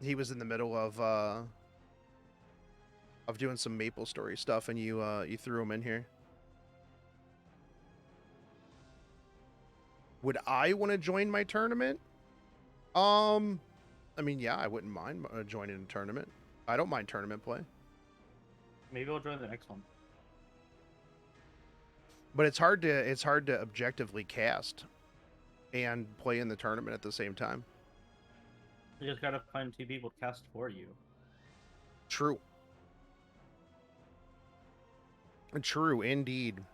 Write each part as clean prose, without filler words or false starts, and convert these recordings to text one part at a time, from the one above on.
He was in the middle of doing some Maple Story stuff, and you threw him in here. Would I want to join my tournament? I mean, yeah, I wouldn't mind joining a tournament. I don't mind tournament play. Maybe I'll join the next one. But it's hard to objectively cast and play in the tournament at the same time. You just gotta find 2 people to cast for you. True. True indeed.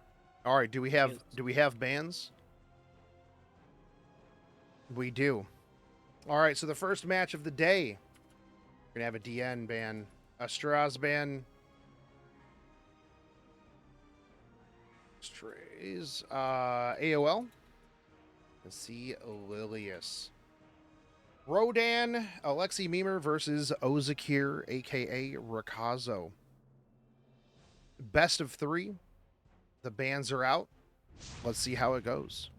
All right, do we have bans? We do. All right, so the first match of the day, we're gonna have a DN ban, a Straz ban, Strays, AOL. Let's see, Lilius, Rodan, Alexi Memer versus Ozakir, aka Rakazo. Best of 3. The bans are out. Let's see how it goes.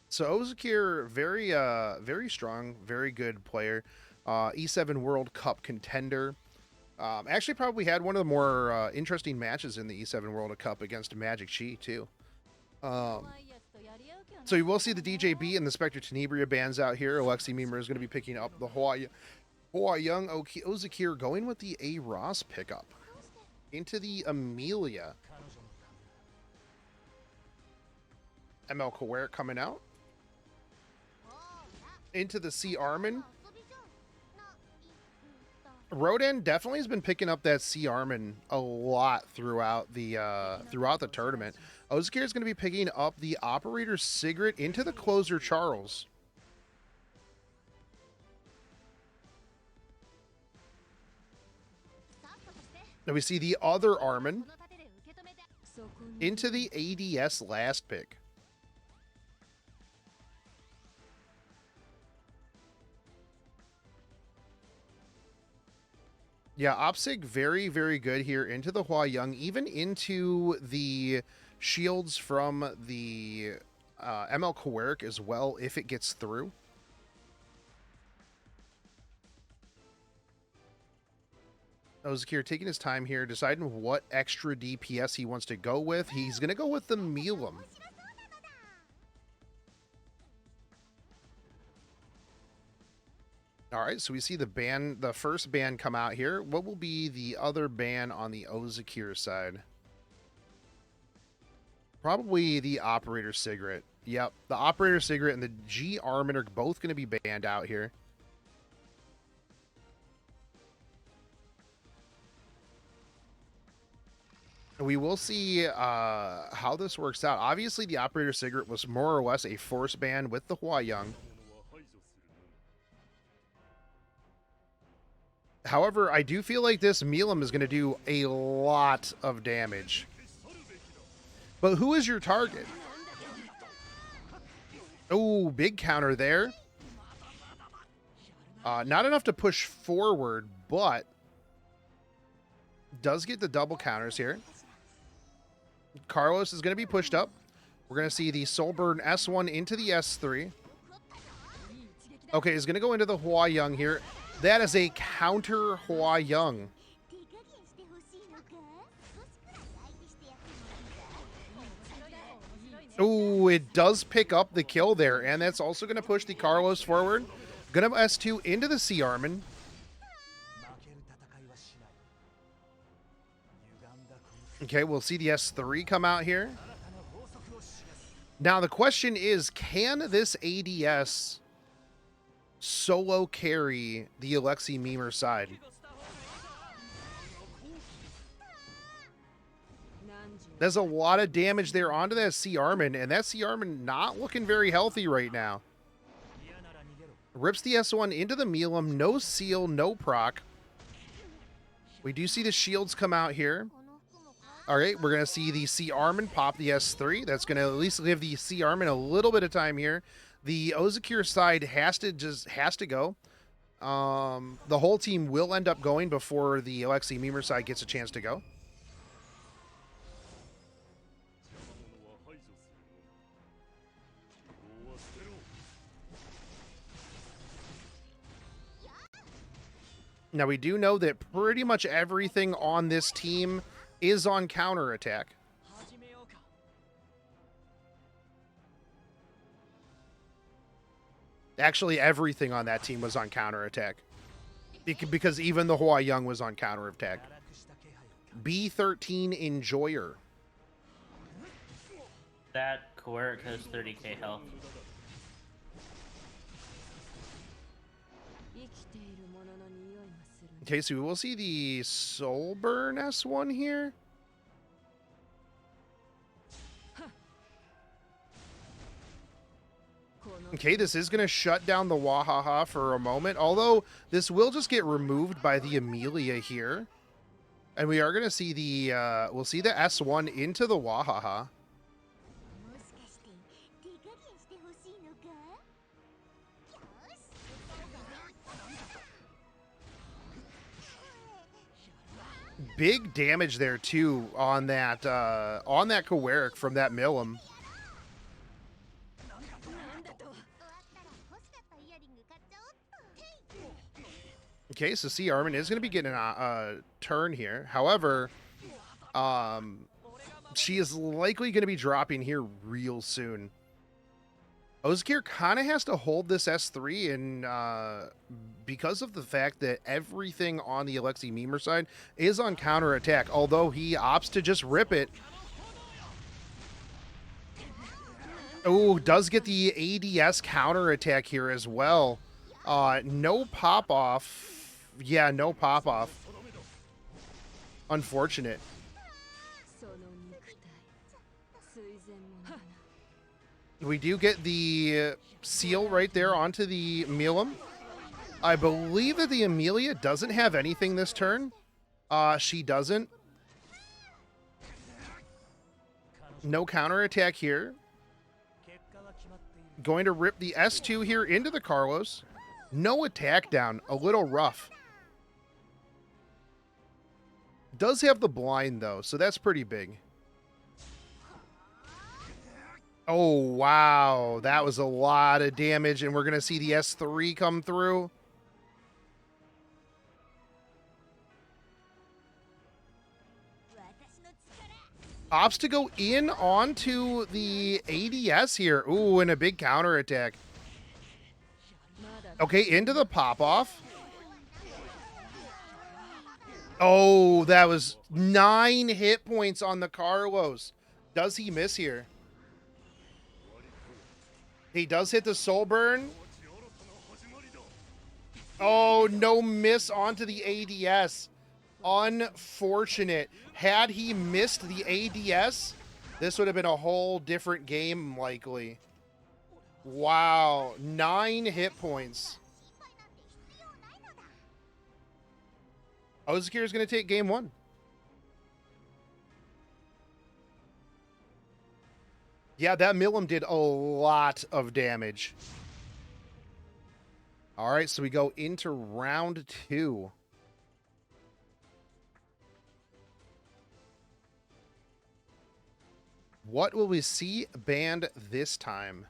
So Ozakir, very strong, very good player. E7 World Cup contender. Actually, probably had one of the more interesting matches in the E7 World Cup against Magic Chi too. So you will see the DJB and the Spectre Tenebria bands out here. Alexi Memer is going to be picking up the Hua Young. Ozakir going with the A Ross pickup into the Amelia. ML Kaware coming out into the C Armin. Rodan definitely has been picking up that C Armin a lot throughout the tournament. Ozakir is going to be picking up the Operator Sigrid into the Closer Charles. Now we see the other Armin into the ADS last pick. Yeah, Opsig very, very good here into the Hua Young, even into the shields from the ML Kawaric as well, if it gets through. Ozakir taking his time here, deciding what extra DPS he wants to go with. He's going to go with the Milam. All right, so we see the first ban come out here. What will be the other ban on the Ozakir side? Probably the Operator Sigrid. Yep, the Operator Sigrid and the G Armin are both going to be banned out here. We will see how this works out. Obviously, the Operator Sigrid was more or less a force ban with the Hua Young. However, I do feel like this Milam is going to do a lot of damage. But who is your target? Oh, big counter there. Not enough to push forward, but does get the double counters here. Carlos is going to be pushed up. We're going to see the Soulburn S1 into the S3. Okay, he's going to go into the Hua Young here. That is a counter Hua Young. Ooh, it does pick up the kill there, and that's also going to push the Carlos forward. Gonna S2 into the C Armin. Okay, we'll see the S3 come out here. Now the question is, can this ADS solo carry the Alexi Memer side? There's a lot of damage there onto that C Armin, and that C Armin not looking very healthy right now. Rips the S1 into the Milam, no seal, no proc. We do see the shields come out here. All right, we're going to see the C Armin pop the S3. That's going to at least give the C Armin a little bit of time here. The Ozakir side has to go. The whole team will end up going before the Alexei Mimer side gets a chance to go. Now, we do know that pretty much everything on this team is on counterattack. Actually, everything on that team was on counterattack. Because even the Hua Young was on counterattack. B13 Enjoyer. That Quirk has 30k health. Okay, so we'll see the Soulburn S1 here. Okay, this is going to shut down the Wahaha for a moment, although this will just get removed by the Amelia here. And we are going to see the, we'll see the S1 into the Wahaha. Big damage there too on that Kawaric from that Milim. Okay, so Cyberman is going to be getting a turn here. However, she is likely going to be dropping here real soon. Ozakir kind of has to hold this S3, and because of the fact that everything on the Alexei Mimer side is on counterattack, although he opts to just rip it. Oh, does get the ADS counterattack here as well. No pop-off. Yeah, no pop-off. Unfortunate. We do get the seal right there onto the Milim. I believe that the Amelia doesn't have anything this turn. She doesn't. No counterattack here. Going to rip the S2 here into the Carlos. No attack down. A little rough. Does have the blind, though, so that's pretty big. Oh, wow. That was a lot of damage, and we're going to see the S3 come through. Opts to go in onto the ADS here. Ooh, and a big counterattack. Okay, into the pop-off. Oh, that was 9 hit points on the Carlos. Does he miss here? He does hit the soul burn. Oh, no miss onto the ADS. Unfortunate. Had he missed the ADS, this would have been a whole different game, likely. Wow. 9 hit points. Ozakir is going to take game 1. Yeah, that Milim did a lot of damage. All right, so we go into round 2. What will we see banned this time?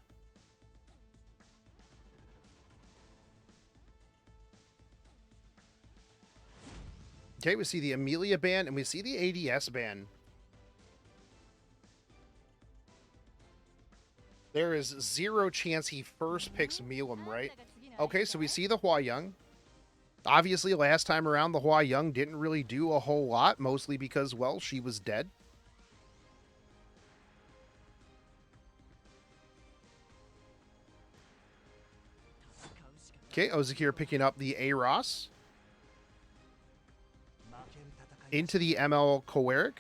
Okay, we see the Amelia ban and we see the ADS ban. There is 0 chance he first picks Milim, right? Okay, so we see the Hua Young. Obviously, last time around, the Hua Young didn't really do a whole lot, mostly because, well, she was dead. Okay, Ozakir picking up the Aros. Into the ML Kawaric.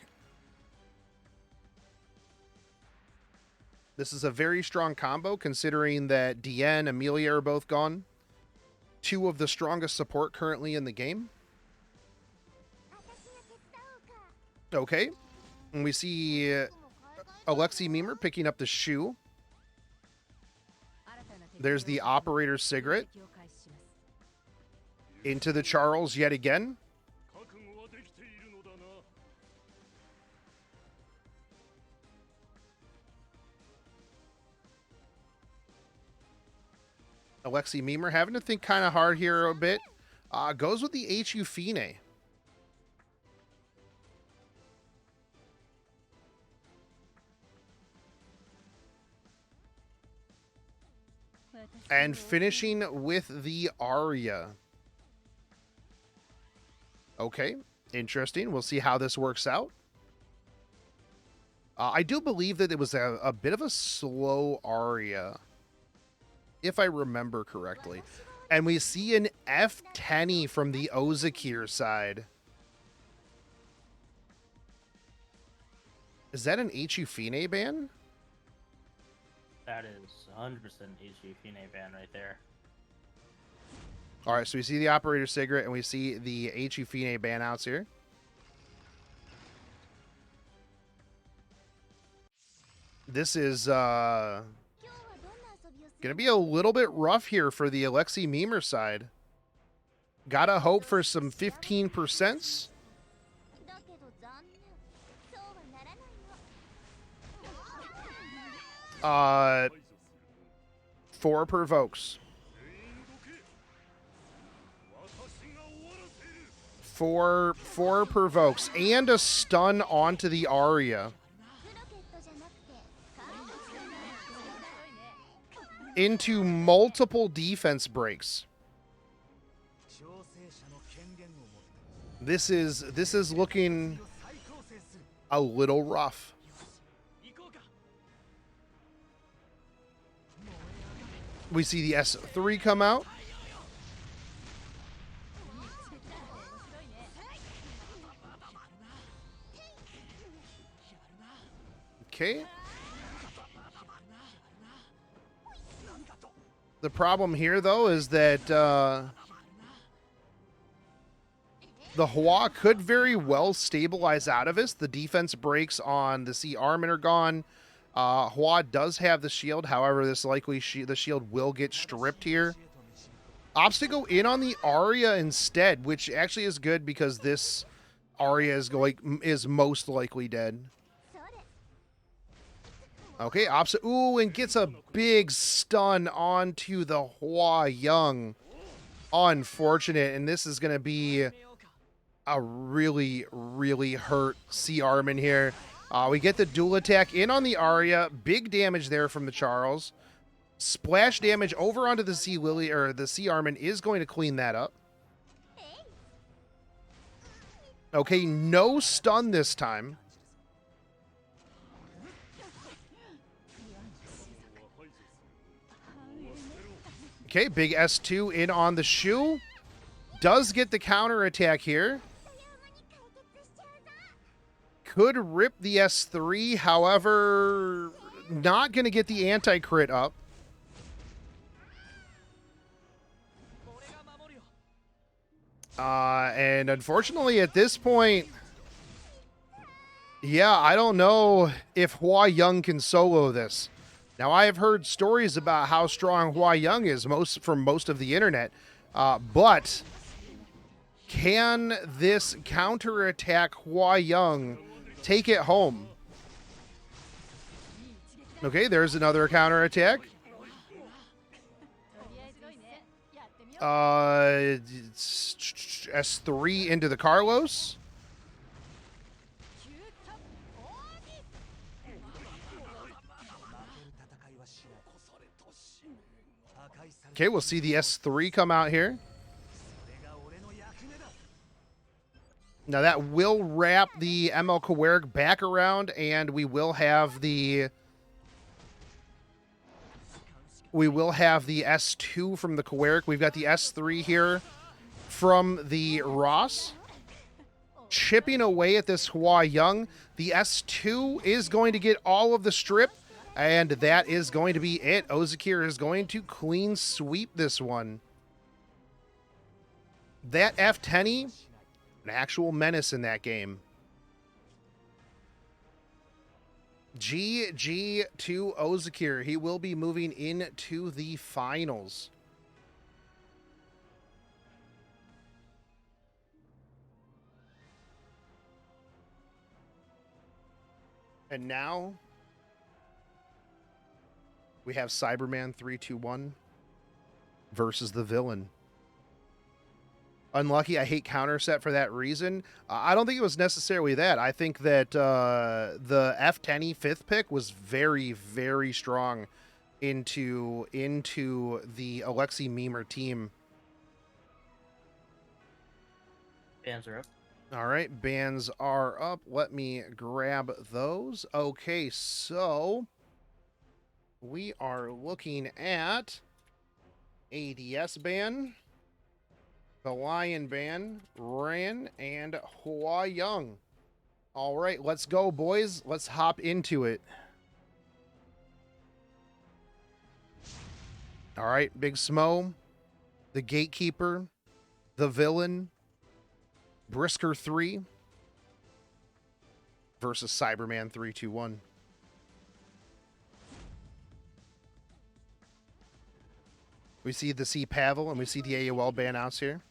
This is a very strong combo, considering that Dien, Amelia are both gone. 2 of the strongest support currently in the game. Okay. And we see Alexei Mimer picking up the shoe. There's the Operator's Cigarette. Into the Charles yet again. Alexi Memer having to think kind of hard here a bit. Goes with the HU Fine. And finishing with the Aria. Okay, interesting. We'll see how this works out. I do believe that it was a bit of a slow Aria, if I remember correctly. And we see an F10 from the Ozakir side. Is that an HU Fine ban? That is 100% HU Fine ban right there. All right, so we see the Operator Cigarette, and we see the HU Fine ban outs here. This is going to be a little bit rough here for the Alexi Memer side. Gotta hope for some 15%. 4 provokes. 4 provokes and a stun onto the Aria. Into multiple defense breaks. This is looking a little rough. We see the S3 come out. Okay. The problem here, though, is that the Hua could very well stabilize out of this. The defense breaks on the C Armin are gone. Hua does have the shield. However, this likely the shield will get stripped here. Opts to go in on the Aria instead, which actually is good because this Aria is most likely dead. Okay, opposite. Ooh, and gets a big stun onto the Hua Young. Unfortunate, and this is going to be a really, really hurt C Armin here. We get the dual attack in on the Aria. Big damage there from the Charles. Splash damage over onto the C Lily, or the C Armin is going to clean that up. Okay, no stun this time. Okay, big S2 in on the Shu. Does get the counter attack here. Could rip the S3, however, not going to get the anti-crit up. And unfortunately at this point, yeah, I don't know if Hua Young can solo this. Now, I have heard stories about how strong Hua Young is from most of the internet, but can this counterattack Hua Young take it home? Okay, there's another counterattack. S3 into the Carlos. Okay, we'll see the S3 come out here. Now that will wrap the ML Kawerg back around, and we will have the S2 from the Kawerg. We've got the S3 here from the Ross. Chipping away at this Hua Young. The S2 is going to get all of the strip, and that is going to be it. Ozakir is going to clean sweep this one. That F10, an actual menace in that game. GG to Ozakir. He will be moving into the finals. And now we have Cyberman 321 versus the villain. Unlucky. I hate counter set for that reason. I don't think it was necessarily that. I think that the F10 fifth pick was very, very strong into the Alexi Memer team. Bans are up. All right, bans are up. Let me grab those. Okay, so we are looking at ADS ban, the Lion ban, Ran, and Hua Young. All right, let's go, boys. Let's hop into it. All right, Big Smo, the Gatekeeper, the Villain, Brisker 3 versus Cyberman 321. We see the C Pavel and we see the AOL ban outs here.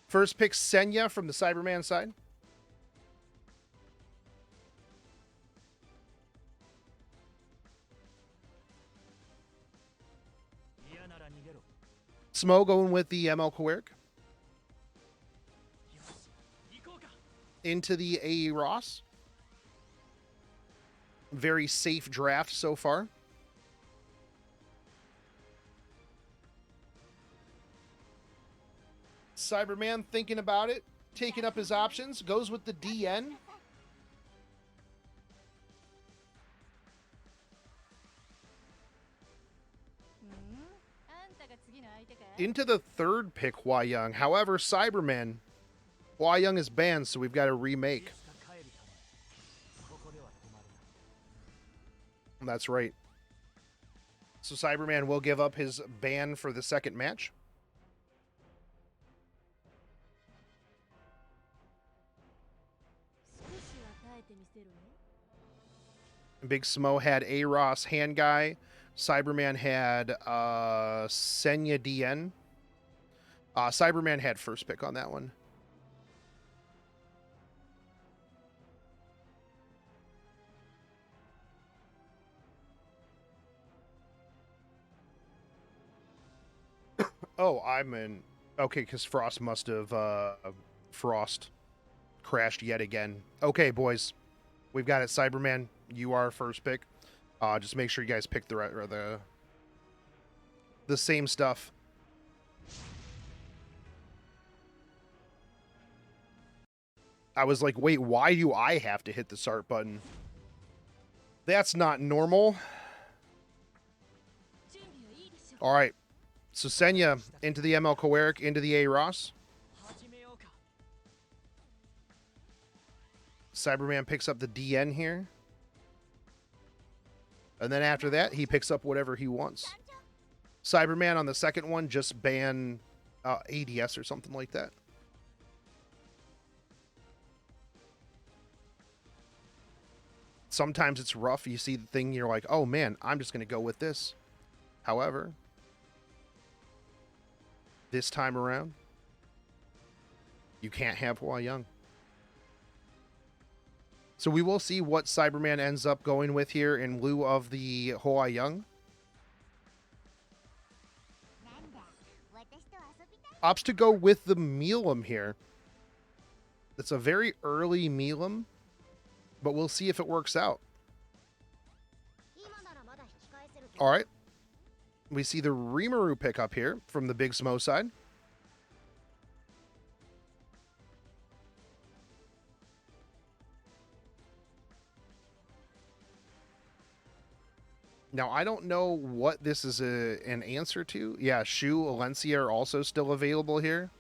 First pick Senya from the Cyberman side. Smo going with the ML Quirk. Into the AE Ross. Very safe draft so far. Cyberman thinking about it, taking up his options, goes with the DN. Into the third pick, Hua Young. However, Cyberman, Hua Young is banned, so we've got to remake. That's right. So Cyberman will give up his ban for the second match. Big Smo had A-Ross Hand Guy. Cyberman had Senya DN. Cyberman had first pick on that one. Oh, I'm in. Okay, because Frost must have Frost crashed yet again. Okay, boys, we've got it. Cyberman, you are first pick. Just make sure you guys pick the same stuff. I was like, wait, why do I have to hit the start button? That's not normal. All right. So Senya into the ML Koeric, into the A Ross. Cyberman picks up the DN here. And then after that, he picks up whatever he wants. Cyberman on the second one, just ban ADS or something like that. Sometimes it's rough. You see the thing, you're like, oh man, I'm just going to go with this. However, this time around, you can't have Hua Young. So we will see what Cyberman ends up going with here in lieu of the Hua Young. Opts to go with the Milim here. It's a very early Milim, but we'll see if it works out. All right. We see the Rimuru pick up here from the Big Smo side. Now, I don't know what this is an answer to. Yeah, Shu, Alencia are also still available here.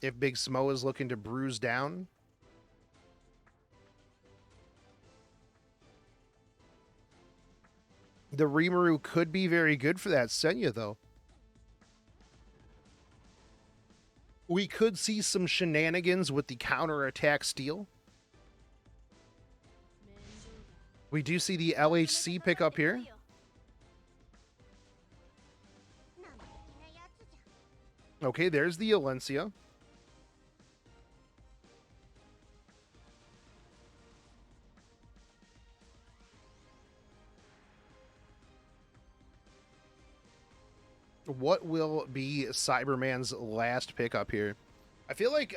If Big Smo is looking to bruise down. The Rimuru could be very good for that Senya, though. We could see some shenanigans with the counter-attack steal. We do see the LHC pick up here. Okay, there's the Alencia. What will be Cyberman's last pickup here? I feel like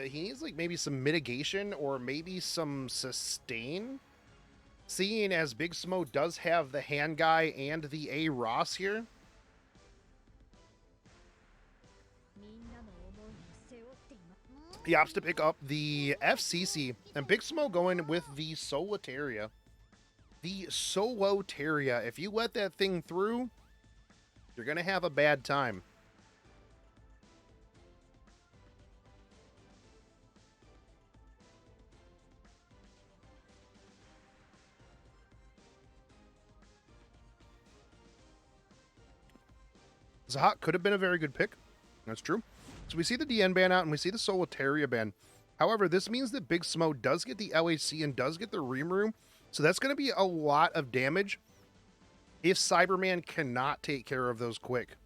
he needs like maybe some mitigation or maybe some sustain. Seeing as Big Smo does have the hand guy and the A Ross here. He opts to pick up the FCC, and Big Smo going with the Solitaria. The Solitaria. If you let that thing through, you're going to have a bad time. Zahak could have been a very good pick. That's true. So we see the DN ban out and we see the Solitaria ban. However, this means that Big Smo does get the LAC and does get the Rimuru. So that's going to be a lot of damage if Cyberman cannot take care of those quick.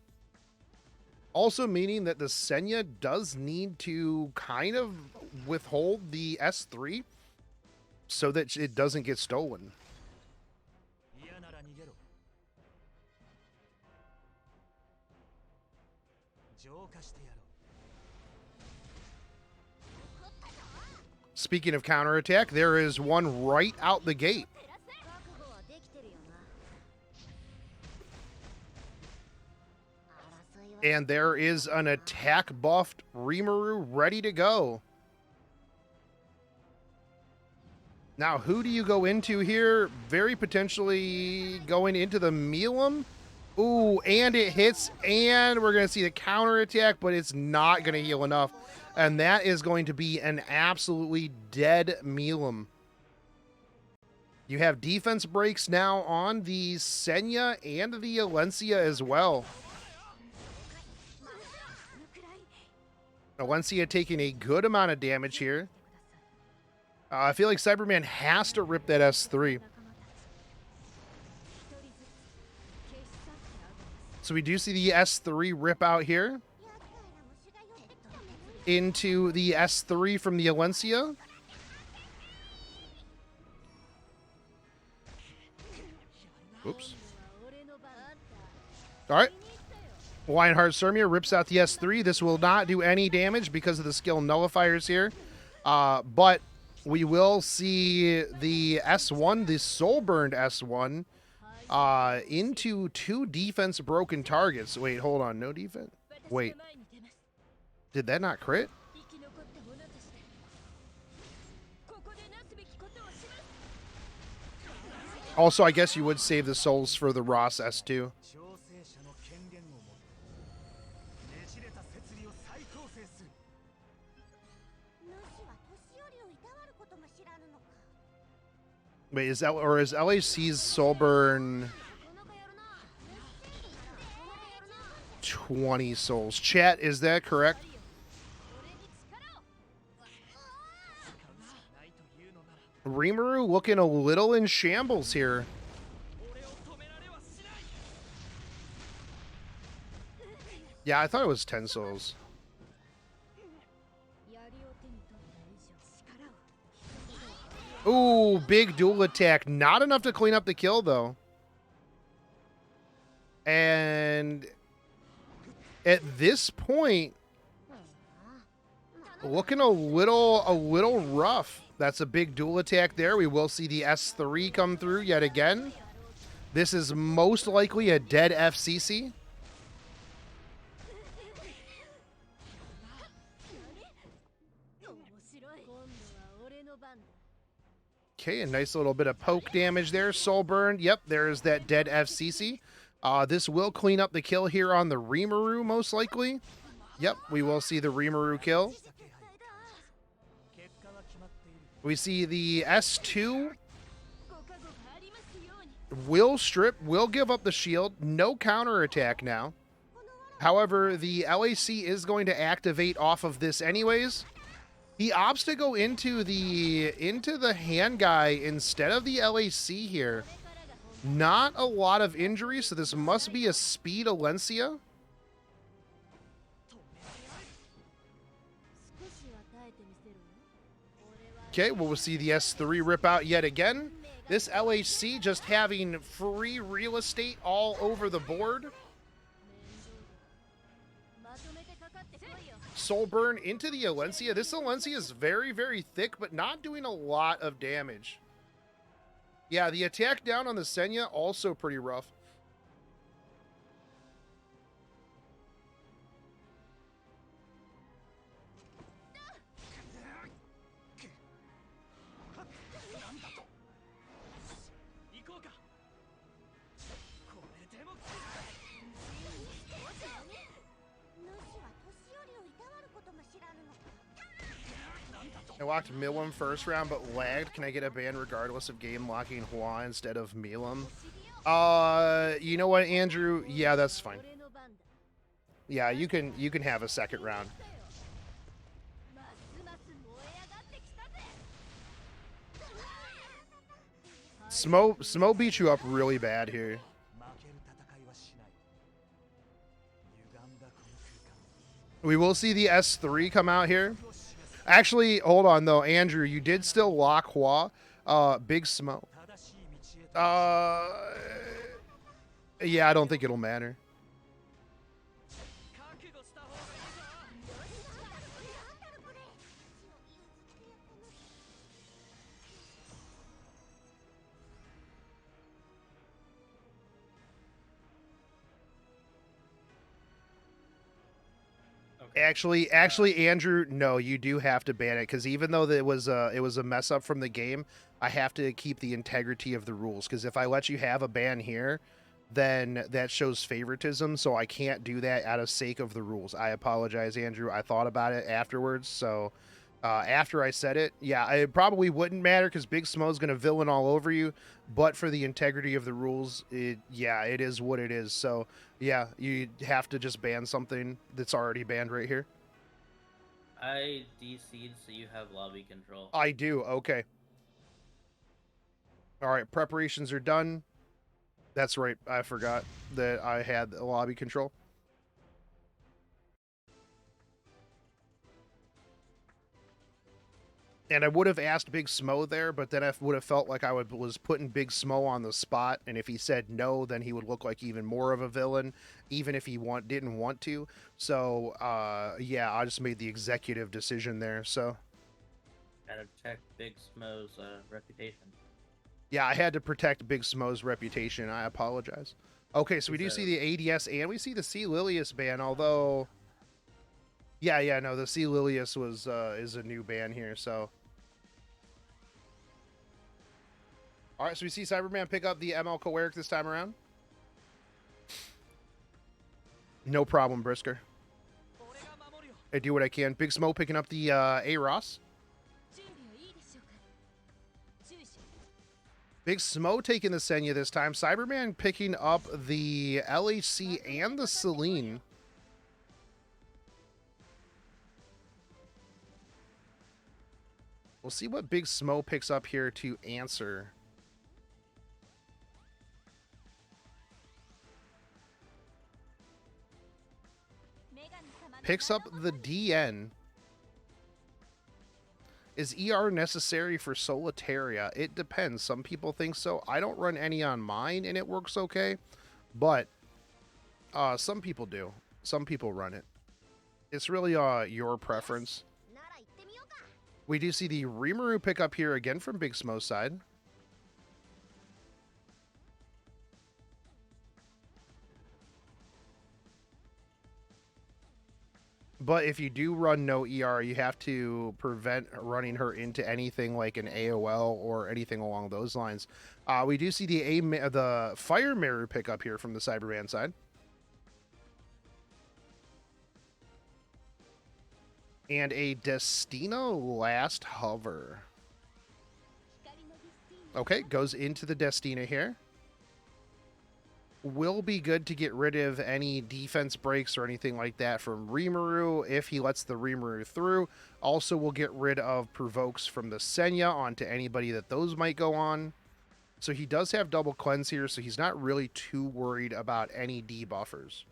Also meaning that the Senya does need to kind of withhold the S3 so that it doesn't get stolen. Speaking of counterattack, there is one right out the gate. And there is an attack buffed Rimuru ready to go. Now, who do you go into here? Very potentially going into the Milim. Ooh, and it hits, and we're going to see the counterattack, but it's not going to heal enough. And that is going to be an absolutely dead Milim. You have defense breaks now on the Senya and the Alencia as well. Alencia taking a good amount of damage here. I feel like Cyberman has to rip that S3. So we do see the S3 rip out here. Into the S3 from the Alencia. Oops. All right. Lionheart Surmir rips out the S3. This will not do any damage because of the skill nullifiers here. But we will see the S1, the Soulburned S1, into 2 defense broken targets. Wait, hold on. No defense? Wait. Did that not crit? Also, I guess you would save the souls for the Ross S2. Wait, is that, or is LAC's Soulburn 20 souls? Chat, is that correct? Rimuru looking a little in shambles here. Yeah, I thought it was 10 souls. Ooh, big dual attack. Not enough to clean up the kill, though. And at this point, looking a little rough. That's a big dual attack there. We will see the S3 come through yet again. This is most likely a dead FCC. Okay, a nice little bit of poke damage there. Soul burn. Yep, there's that dead FCC. This will clean up the kill here on the Rimuru, most likely. Yep, we will see the Rimuru kill. We see the S2 will strip, will give up the shield. No counter attack now. However, the LAC is going to activate off of this anyways. He opts to go into the hand guy instead of the LAC here. Not a lot of injury, so this must be a speed Alencia. Okay, well, we'll see the S3 rip out yet again. This LAC just having free real estate all over the board. Soul Burn into the Alencia. This Alencia is very, very thick, but not doing a lot of damage. Yeah, the attack down on the Senya, also pretty rough. I locked Milim first round, but lagged. Can I get a ban regardless of game locking Hua instead of Milim? You know what, Andrew? Yeah, that's fine. Yeah, you can have a second round. Smo beat you up really bad here. We will see the S3 come out here. Actually, hold on though, Andrew. You did still lock Hua. Big Smo. Yeah, I don't think it'll matter. Actually, Andrew, no, you do have to ban it because even though it was a mess up from the game, I have to keep the integrity of the rules. Because if I let you have a ban here, then that shows favoritism. So I can't do that out of sake of the rules. I apologize, Andrew. I thought about it afterwards. So after I said it, yeah, it probably wouldn't matter because Big Smo's gonna villain all over you. But for the integrity of the rules, it is what it is. So yeah, you have to just ban something that's already banned right here. I DC'd, so you have lobby control. I do. Okay. All right, preparations are done. That's right. I forgot that I had the lobby control. And I would have asked Big Smo there, but then I would have felt like I was putting Big Smo on the spot. And if he said no, then he would look like even more of a villain, even if he didn't want to. So, yeah, I just made the executive decision there. So, Gotta protect Big Smo's reputation. Yeah, I had to protect Big Smo's reputation. I apologize. Okay, so we do see the ADS and we see the C. Lilius ban, although... Yeah, no, the C. Lilius is a new ban here, so... Alright, so we see Cyberman pick up the ML Coeric this time around. No problem, Brisker. I do what I can. Big Smo picking up the A-Ross. Big Smo taking the Senya this time. Cyberman picking up the LHC and the Celine. We'll see what Big Smo picks up here to answer. Picks up the DN. Is ER necessary for Solitaria? It depends. Some people think so. I don't run any on mine and it works okay. But some people do. Some people run it. It's really your preference. We do see the Rimuru pick up here again from Big Smo's side. But if you do run no ER, you have to prevent running her into anything like an AOL or anything along those lines. We do see the Fire Mirror pick up here from the Cyberman side. And a Destina Last Hover. Okay, goes into the Destina here. Will be good to get rid of any defense breaks or anything like that from Rimuru if he lets the Rimuru through. Also, we'll get rid of provokes from the Senya onto anybody that those might go on. So he does have double cleanse here, so he's not really too worried about any debuffers.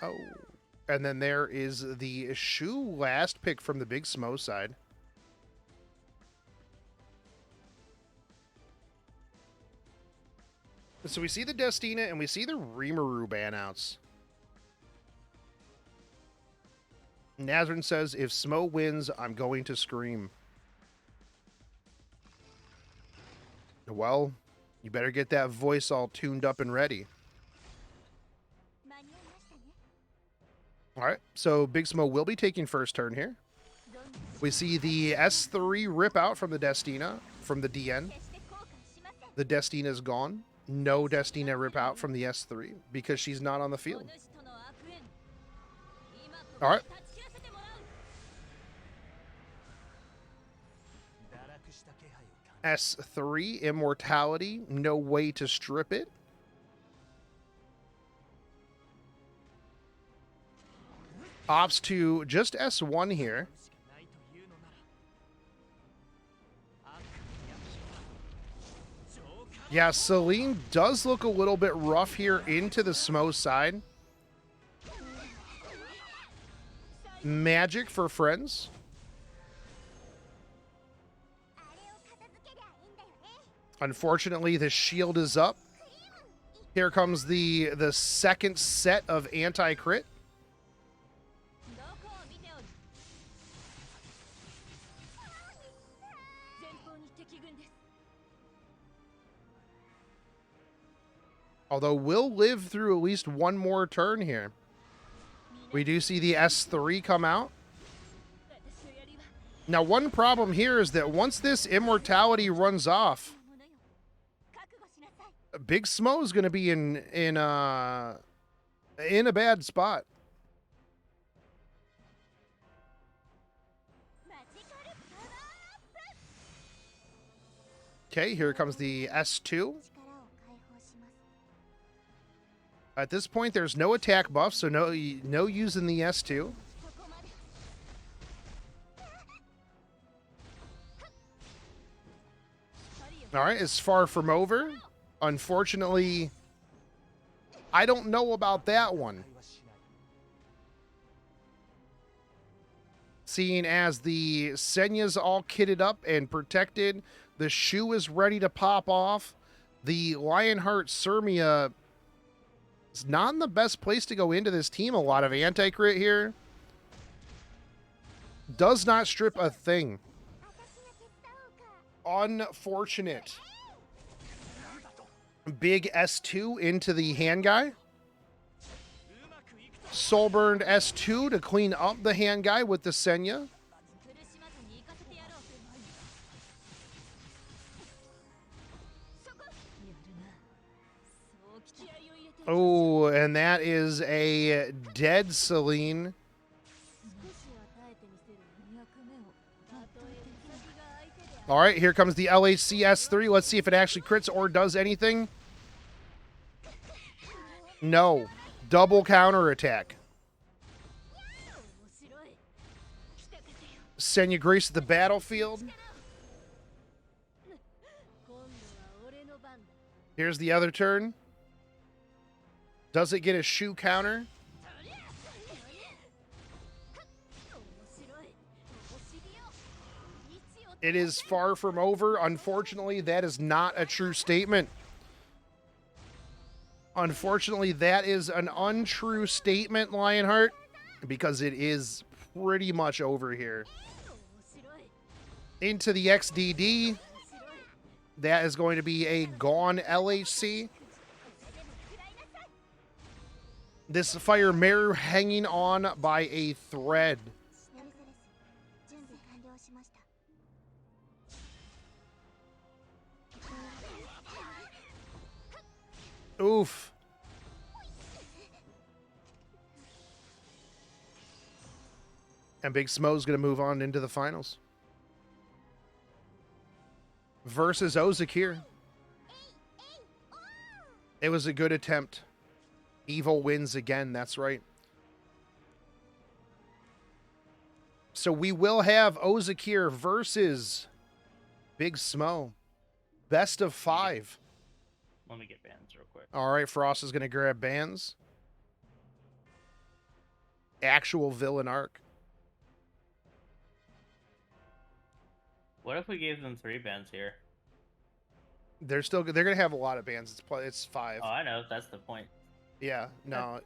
Oh. And then there is the Shu last pick from the Big Smo side. So we see the Destina and we see the Rimuru banouts. Nazrin says, if Smo wins, I'm going to scream. Well, you better get that voice all tuned up and ready. All right, so Big Smo will be taking first turn here. We see the S3 rip out from the Destina, from the DN. The Destina is gone. No Destina rip out from the S3 because she's not on the field. All right. S3, Immortality, no way to strip it. Opts to just S1 here. Yeah, Celine does look a little bit rough here into the Smo side. Magic for friends. Unfortunately, the shield is up. Here comes the second set of anti-crit. Although we'll live through at least one more turn here. We do see the S3 come out. Now, one problem here is that once this immortality runs off, Big Smo is going to be in a bad spot. Okay, here comes the S2. At this point, there's no attack buff, so no using the S2. All right, it's far from over. Unfortunately, I don't know about that one. Seeing as the Senya's all kitted up and protected, the shoe is ready to pop off. The Lionheart Sirmia is not in the best place to go into this team. A lot of anti-crit here. Does not strip a thing. Unfortunate. Big S2 into the hand guy. Soulburned S2 to clean up the hand guy with the Senya. Oh, and that is a dead Celine. All right, here comes the LHC S3. Let's see if it actually crits or does anything. No. Double counter attack. Senya graces the battlefield. Here's the other turn. Does it get a shoe counter? It is far from over. Unfortunately, that is not a true statement. Unfortunately, that is an untrue statement, Lionheart, because it is pretty much over here. Into the XDD. That is going to be a gone LHC. This Fire Mirror hanging on by a thread. Oof. And Big Smo's going to move on into the finals. Versus Ozakir. It was a good attempt. Evil wins again, that's right. So we will have Ozakir versus Big Smo. Best of 5. Let me get bans real quick. All right, Frost is going to grab bans. Actual villain arc. What if we gave them 3 bans here? They're gonna have a lot of bans. It's 5. Oh, I know. That's the point. Yeah, no.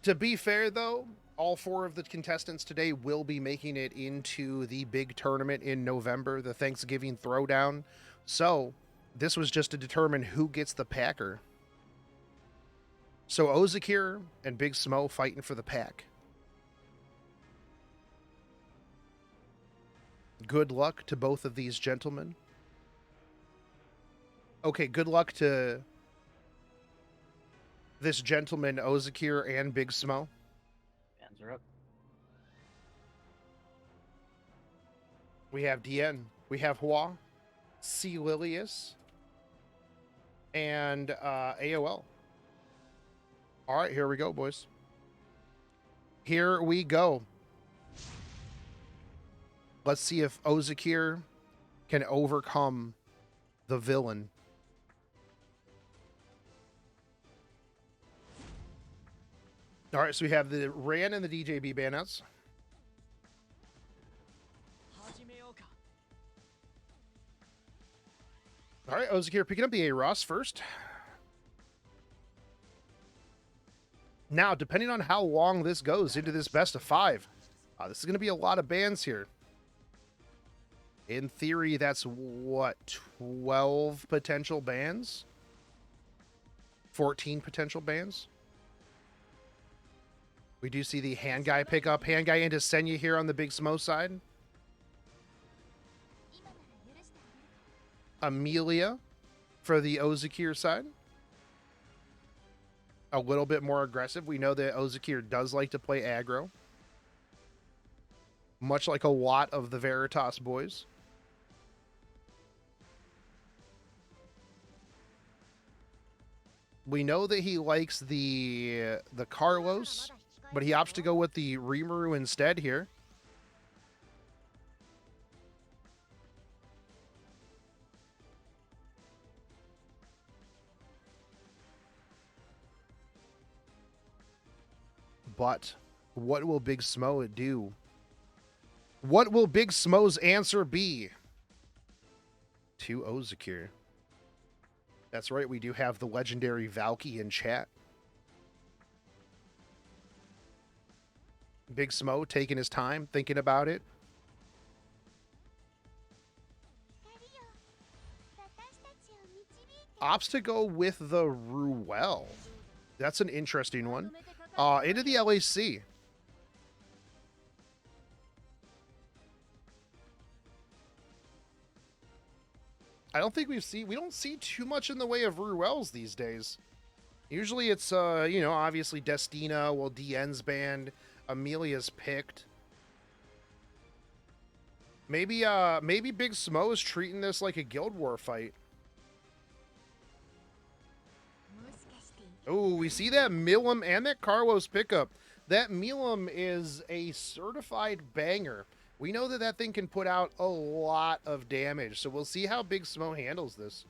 To be fair, though, all 4 of the contestants today will be making it into the big tournament in November, the Thanksgiving Throwdown. So, this was just to determine who gets the Packer. So, Ozakir and Big Smo fighting for the pack. Good luck to both of these gentlemen. Okay, good luck to this gentleman, Ozakir and Big Smo. Fans are up. We have Dien. We have Hua, C. Lilius, and AOL. All right, here we go, boys. Here we go. Let's see if Ozakir can overcome the villain. All right, so we have the Ran and the DJB banouts. All right, Ozakir picking up the A-Ross first. Now, depending on how long this goes into this best of 5, this is going to be a lot of bans here. In theory, that's what, 12 potential bans? 14 potential bans? We do see the hand guy pick up. Hand guy into Senya here on the Big Smo side. Amelia for the Ozakir side. A little bit more aggressive. We know that Ozakir does like to play aggro. Much like a lot of the Veritas boys. We know that he likes the Carlos, but he opts to go with the Rimuru instead here. But what will Big Smo do? What will Big Smo's answer be to Ozakir? That's right, we do have the legendary Valky in chat. Big Smo taking his time, thinking about it. Opts to go with the Ruel. That's an interesting one. Into the LAC. I don't think we don't see too much in the way of Ruels these days. Usually it's, you know, obviously Destina, well, DN's banned, Amelia's picked. Maybe Big Smo is treating this like a Guild War fight. Oh, we see that Milim and that Carlos pickup. That Milim is a certified banger. We know that that thing can put out a lot of damage, so we'll see how Big Smo handles this.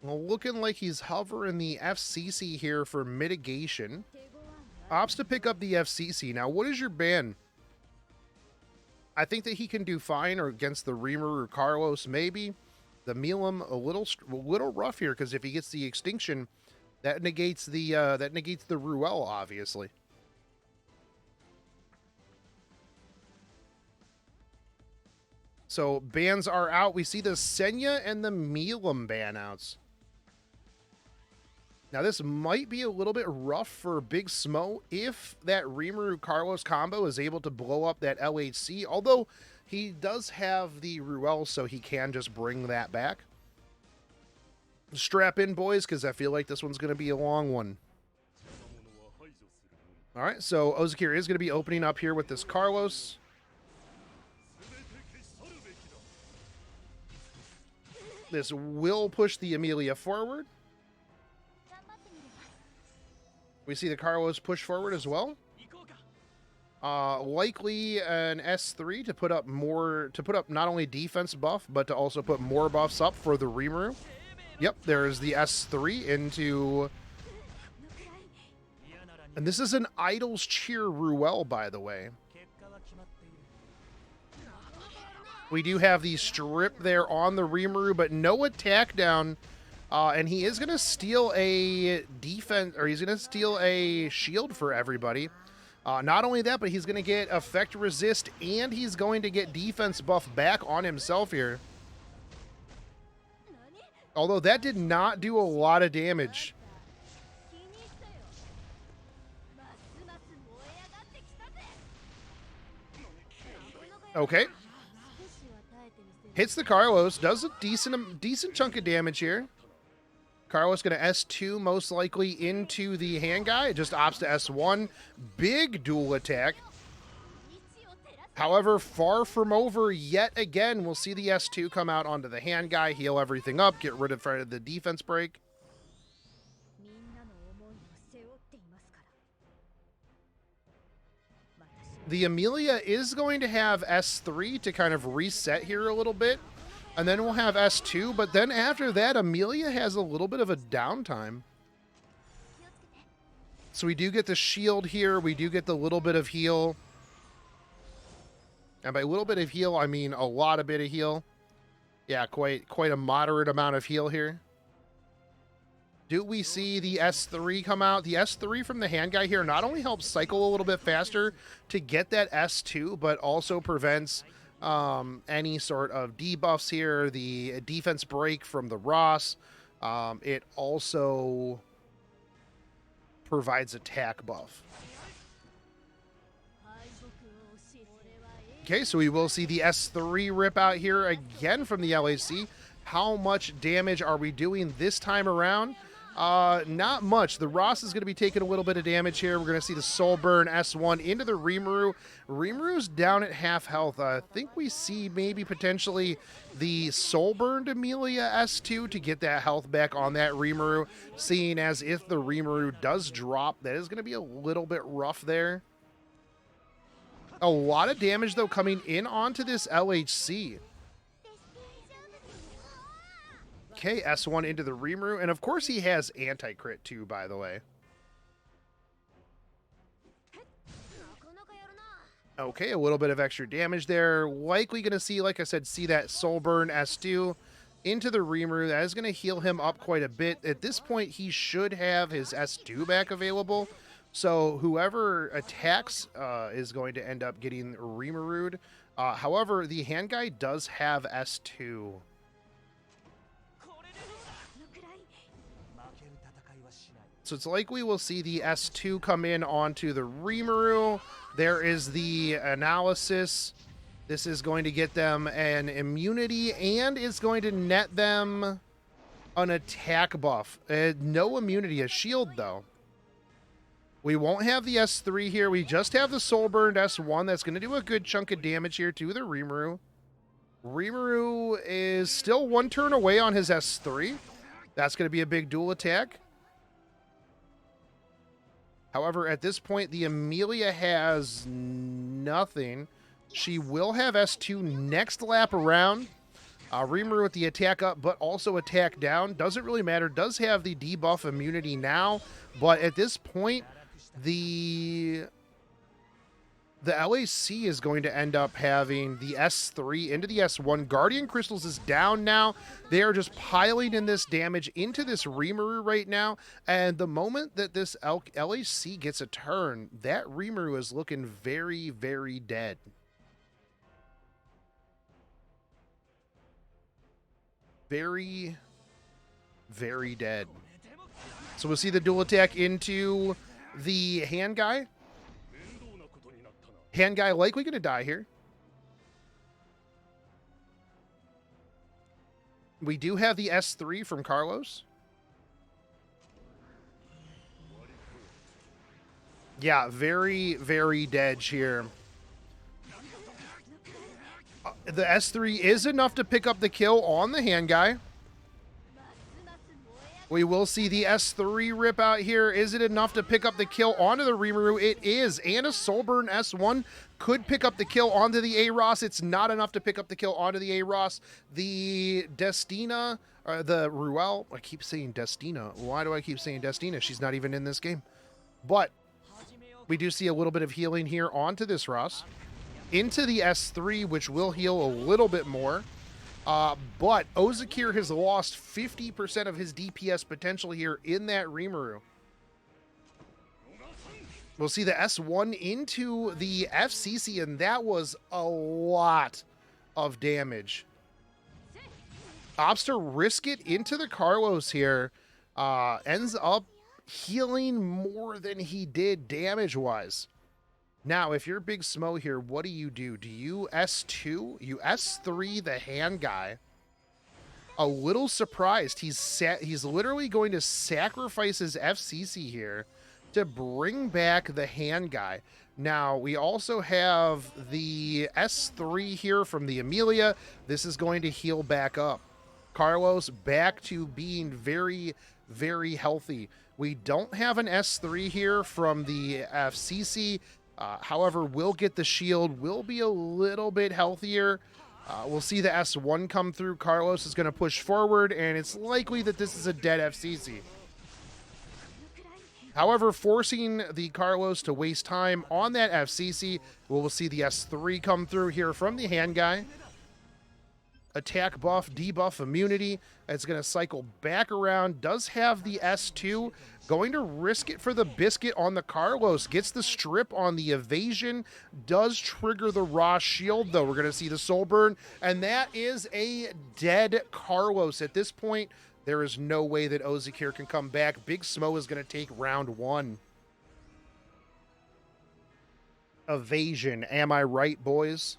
Well, looking like he's hovering the FCC here for mitigation. Opts to pick up the FCC. Now, what is your ban? I think that he can do fine, or against the Rimuru or Carlos, maybe. The Milim a little rough here, because if he gets the extinction, that negates the Ruel, obviously. So bans are out. We see the Senya and the Milim ban outs. Now, this might be a little bit rough for Big Smo if that Rimuru Carlos combo is able to blow up that LHC, although he does have the Ruel, so he can just bring that back. Strap in, boys, because I feel like this one's going to be a long one. All right, so Ozakir is going to be opening up here with this Carlos. This will push the Amelia forward. We see the Carlos push forward as well. Likely an S3 to put up not only defense buff, but to also put more buffs up for the Rimuru. Yep, there's the S3 into... And this is an Idol's Cheer Ruel, by the way. We do have the strip there on the Rimuru, but no attack down. And he is going to steal a defense, or he's going to steal a shield for everybody. Not only that, but he's going to get effect resist, and he's going to get defense buff back on himself here. Although that did not do a lot of damage. Okay. Hits the Carlos, does a decent chunk of damage here. Carlos going to S2 most likely into the hand guy. It just opts to S1. Big dual attack. However, far from over yet again. We'll see the S2 come out onto the hand guy, heal everything up, get rid of the defense break. The Amelia is going to have S3 to kind of reset here a little bit. And then we'll have S2, but then after that, Amelia has a little bit of a downtime. So we do get the shield here. We do get the little bit of heal. And by a little bit of heal, I mean a lot of bit of heal. Yeah, quite a moderate amount of heal here. Do we see the S3 come out? The S3 from the hand guy here not only helps cycle a little bit faster to get that S2, but also prevents any sort of debuffs here. The defense break from the Ross. It also provides attack buff. Okay, so we will see the S3 rip out here again from the LAC. How much damage are we doing this time around? Not much. The Ross is going to be taking a little bit of damage here. We're going to see the Soul Burn S1 into the Rimuru. Rimuru's down at half health. I think we see maybe potentially the Soul Burned Amelia S2 to get that health back on that Rimuru, seeing as if the Rimuru does drop, that is going to be a little bit rough there. A lot of damage, though, coming in onto this LHC. Okay, S1 into the Rimuru. And of course he has anti-crit too, by the way. Okay, a little bit of extra damage there. Likely going to see, like I said, see that Soul Burn S2 into the Rimuru. That is going to heal him up quite a bit. At this point, he should have his S2 back available. So whoever attacks is going to end up getting Rimuru'd. However, the hand guy does have S2. So it's likely we'll see the S2 come in onto the Rimuru. There is the analysis. This is going to get them an immunity and it's going to net them an attack buff. No immunity, a shield though. We won't have the S3 here. We just have the Soul Burned S1. That's going to do a good chunk of damage here to the Rimuru. Rimuru is still one turn away on his S3. That's going to be a big dual attack. However, at this point, the Amelia has nothing. She will have S2 next lap around. Rimuru with the attack up, but also attack down. Doesn't really matter. Does have the debuff immunity now. But at this point, the LAC is going to end up having the S3 into the S1. Guardian Crystals is down now. They are just piling in this damage into this Rimuru right now. And the moment that this LAC gets a turn, that Rimuru is looking very, very dead. Very, very dead. So we'll see the dual attack into the hand guy. Hand guy likely going to die here. We do have the S3 from Carlos. Yeah, very, very dead here. The S3 is enough to pick up the kill on the hand guy. We will see the S3 rip out here. Is it enough to pick up the kill onto the Rimuru? It is. And a Soulburn S1 could pick up the kill onto the A-Ross. It's not enough to pick up the kill onto the A-Ross. The Destina, the Ruel, I keep saying Destina. Why do I keep saying Destina? She's not even in this game. But we do see a little bit of healing here onto this Ross. Into the S3, which will heal a little bit more. But Ozakir has lost 50% of his DPS potential here in that Rimuru. We'll see the S1 into the FCC, and that was a lot of damage. Opts to risk it into the Carlos here. Ends up healing more than he did damage-wise. Now, if you're Big Smo here, what do? Do you S2? You S3 the hand guy. A little surprised. He's literally going to sacrifice his FCC here to bring back the hand guy. Now, we also have the S3 here from the Amelia. This is going to heal back up. Carlos back to being very, very healthy. We don't have an S3 here from the FCC. However, we'll get the shield, will be a little bit healthier. We'll see the S1 come through. Carlos is going to push forward, and it's likely that this is a dead FCC. However, forcing the Carlos to waste time on that FCC, we'll see the S3 come through here from the hand guy. Attack buff, debuff, immunity. It's going to cycle back around. Does have the S2. Going to risk it for the biscuit on the Carlos. Gets the strip on the evasion. Does trigger the raw shield, though. We're going to see the soul burn. And that is a dead Carlos. At this point, there is no way that Ozakir can come back. Big Smo is going to take round one. Evasion. Am I right, boys?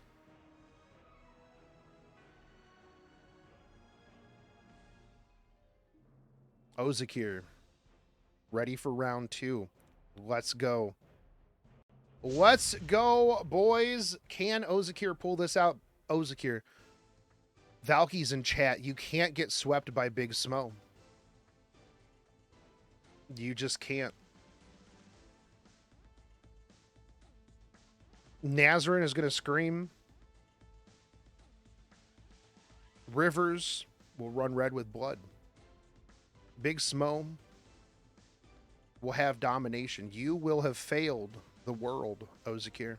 Ozakir, ready for round two. Let's go. Let's go, boys. Can Ozakir pull this out? Ozakir. Valky's in chat. You can't get swept by Big Smo. You just can't. Nazarene is going to scream. Rivers will run red with blood. Big Smo will have domination. You will have failed the world, Ozakir.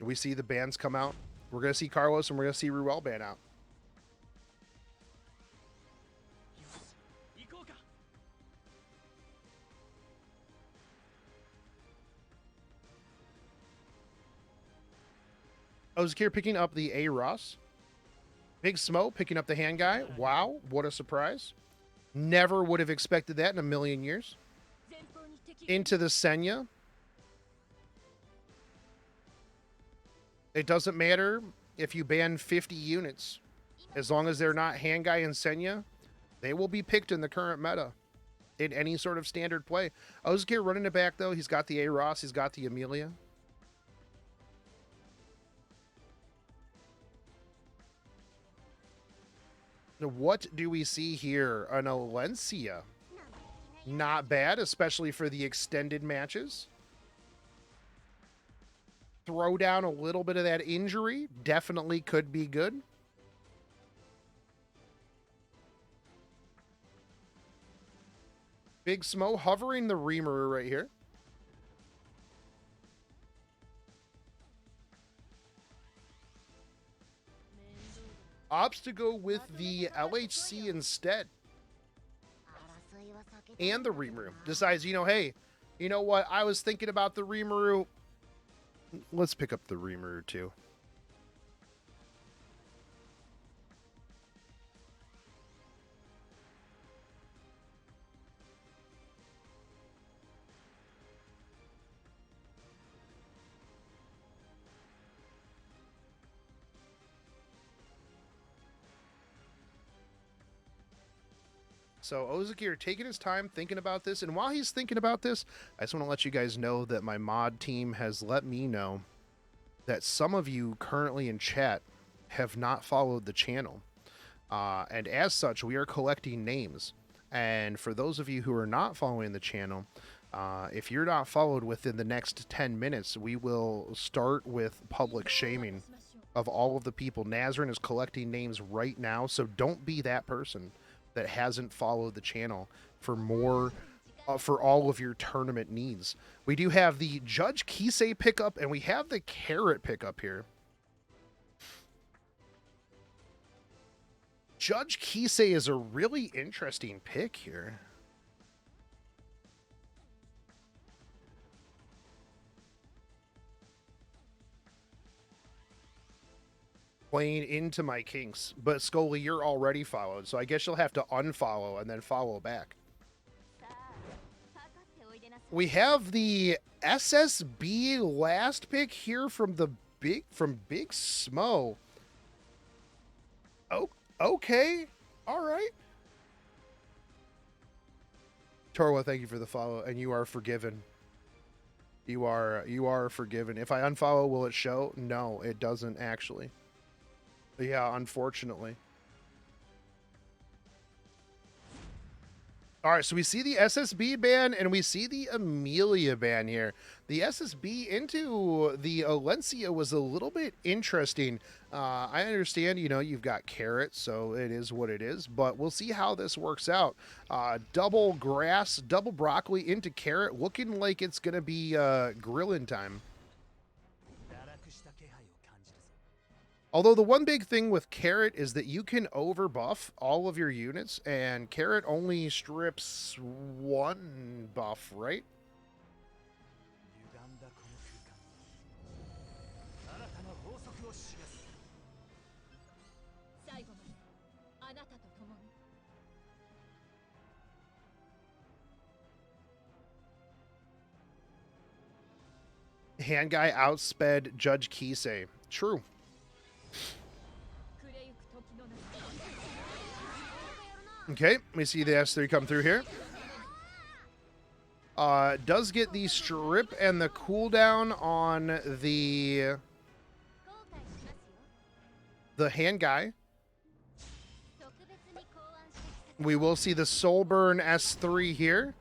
We see the bans come out. We're going to see Carlos and we're going to see Ruel ban out. Ozakir picking up the A-Ross. Big Smo picking up the hand guy. Wow, what a surprise. Never would have expected that in a million years. Into the Senya. It doesn't matter if you ban 50 units. As long as they're not hand guy and Senya, they will be picked in the current meta. In any sort of standard play. Ozakir running it back, though. He's got the A-Ross. He's got the Amelia. What do we see here? An Alencia. Not bad, especially for the extended matches. Throw down a little bit of that injury. Definitely could be good. Big Smo hovering the Rimuru right here. Opts to go with the LHC instead. And the Rimuru. Decides, hey, you know what? I was thinking about the Rimuru. Let's pick up the Rimuru too. So Ozakir taking his time thinking about this, and while he's thinking about this, I just want to let you guys know that my mod team has let me know that some of you currently in chat have not followed the channel. And as such, we are collecting names. And for those of you who are not following the channel, if you're not followed within the next 10 minutes, we will start with public shaming of all of the people. Nazrin is collecting names right now, so don't be that person that hasn't followed the channel for more, for all of your tournament needs. We do have the Judge Kisei pickup, and we have the Carrot pickup here. Judge Kisei is a really interesting pick here. Playing into my kinks, but Scully, you're already followed, so I guess you'll have to unfollow and then follow back. We have the SSB last pick here from Big Smo. Oh, okay. All right. Torwa, thank you for the follow, and you are forgiven. You are forgiven. If I unfollow, will it show? No, it doesn't actually. Yeah, unfortunately. All right, so we see the SSB ban and we see the Amelia ban here. The SSB into the Alencia was a little bit interesting. I understand, you know, you've got Carrot, so it is what it is, but we'll see how this works out. Double grass, double broccoli into Carrot, looking like it's going to be grilling time. Although the one big thing with Carrot is that you can overbuff all of your units, and Carrot only strips one buff, right? Hand guy outsped Judge Kisei. True. Okay, we see the S3 come through here. Does get the strip and the cooldown on the hand guy. We will see the soul burn S3 here.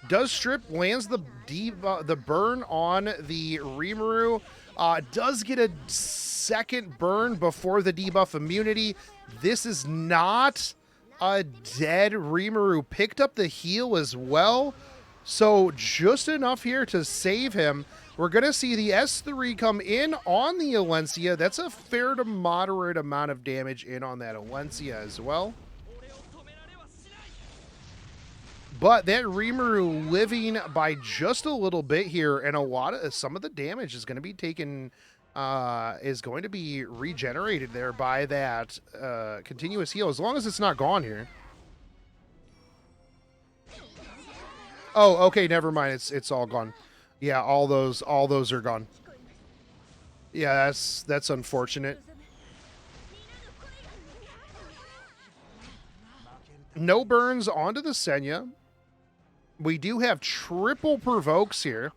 Does strip, lands the burn on the Rimuru. Does get a second burn before the debuff immunity. This is not a dead Rimuru. Picked up the heal as well. So just enough here to save him. We're going to see the S3 come in on the Alencia. That's a fair to moderate amount of damage in on that Alencia as well. But that Rimuru living by just a little bit here, and some of the damage is going to be taken, is going to be regenerated there by that continuous heal, as long as it's not gone here. Oh, okay, never mind. It's all gone. Yeah, all those are gone. Yeah, that's unfortunate. No burns onto the Senya. We do have triple provokes here.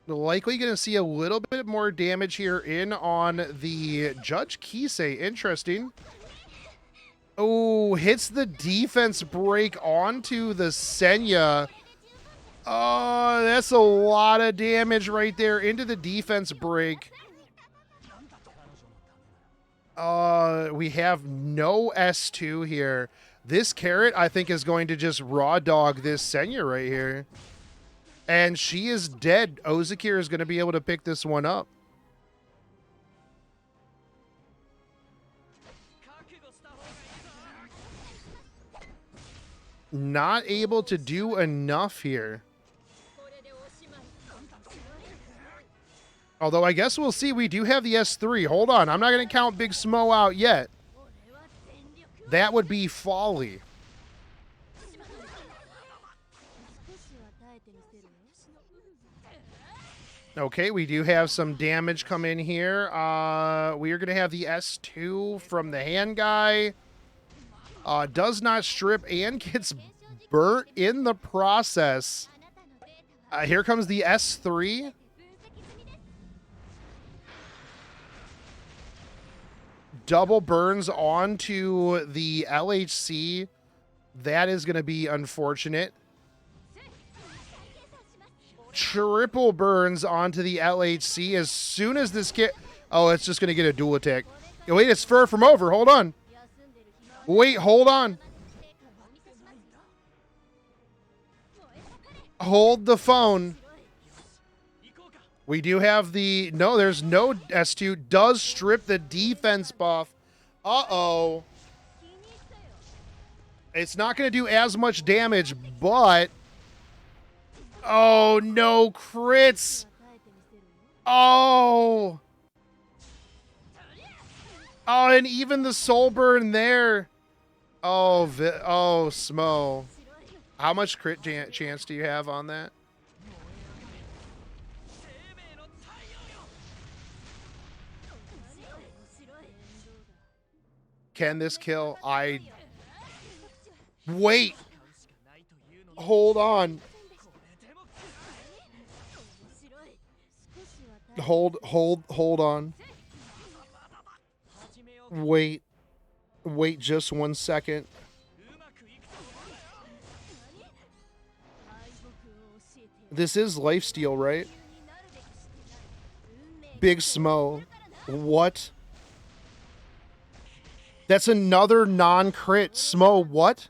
Likely going to see a little bit more damage here in on the Judge Kisei. Interesting. Oh, hits the defense break onto the Senya. Oh, that's a lot of damage right there into the defense break. We have no S2 here. This Carrot, I think, is going to just raw dog this Senya right here. And she is dead. Ozakir is going to be able to pick this one up. Not able to do enough here. Although I guess we'll see. We do have the S3. Hold on. I'm not going to count Big Smo out yet. That would be folly. Okay, we do have some damage come in here. We are going to have the S2 from the hand guy. Does not strip and gets burnt in the process. Here comes the S3. double burns onto the LHC. That is going to be unfortunate. Triple burns onto the LHC as soon as this kid... Oh, it's just going to get a dual attack. Oh, wait, it's fur from over. Hold on. Wait, hold on. Hold the phone. We do have the... No, there's no S2. Does strip the defense buff. Uh-oh. It's not going to do as much damage, but... Oh, no crits. Oh. Oh, and even the soul burn there. Oh, Smo. How much crit chance do you have on that? Can this kill? Wait. Hold on. Hold on. Wait just 1 second. This is lifesteal, right? Big Smo. What? That's another non-crit. Smo, what?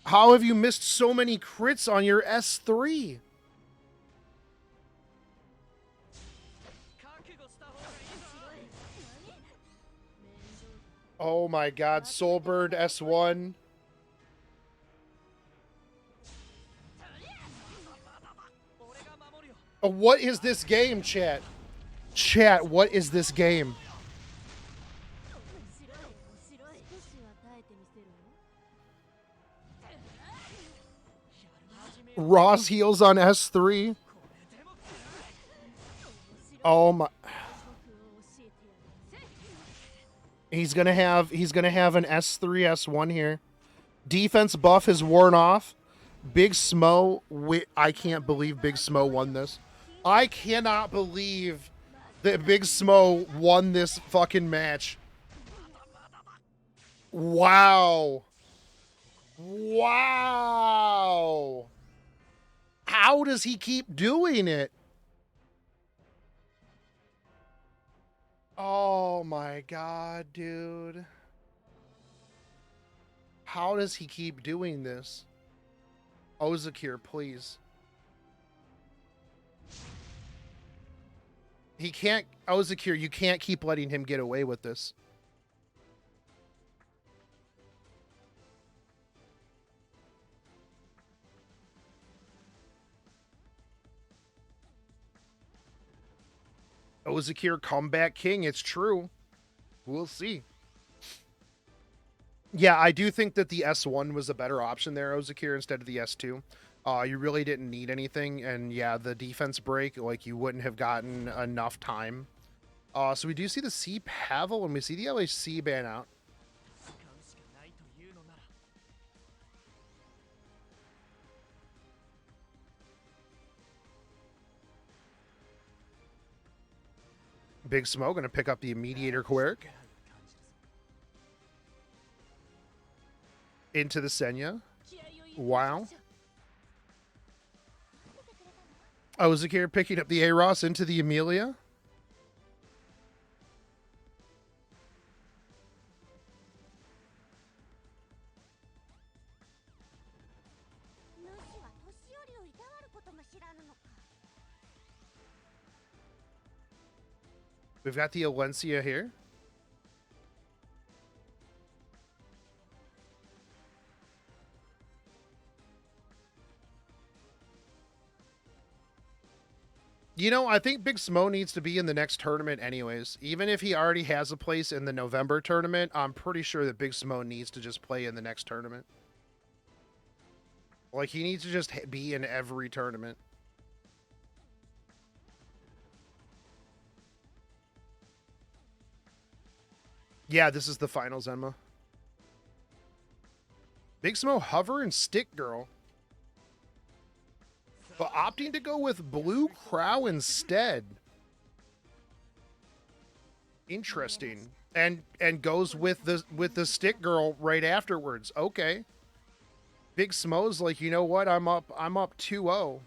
How have you missed so many crits on your S3? Oh my god, Soulbird S1. What is this game, chat? Chat, what is this game? Ross heals on S3. Oh my. He's gonna have an S3, S1 here. Defense buff has worn off. Big Smo, I can't believe Big Smo won this. I cannot believe that Big Smo won this fucking match. Wow. Wow. How does he keep doing it? Oh my god, dude. How does he keep doing this? Ozakir, please. He can't... Ozakir, you can't keep letting him get away with this. Ozakir, comeback king. It's true. We'll see. Yeah, I do think that the S1 was a better option there, Ozakir, instead of the S2. You really didn't need anything, and yeah, the defense break, like, you wouldn't have gotten enough time. So we do see the C Pavel, and we see the LHC ban out. Big Smo gonna pick up the Mediator Quirk. Into the Senya. Wow. Ozakir picking up the Aros into the Amelia. We've got the Alencia here. You know, I think Big Smo needs to be in the next tournament anyways. Even if he already has a place in the November tournament, I'm pretty sure that Big Smo needs to just play in the next tournament. Like, he needs to just be in every tournament. Yeah, this is the finals, Emma. Big Smo, hover and stick girl. But opting to go with Blue Crow instead. Interesting. And goes with the stick girl right afterwards. Okay. Big Smo's like, you know what? I'm up 2-0.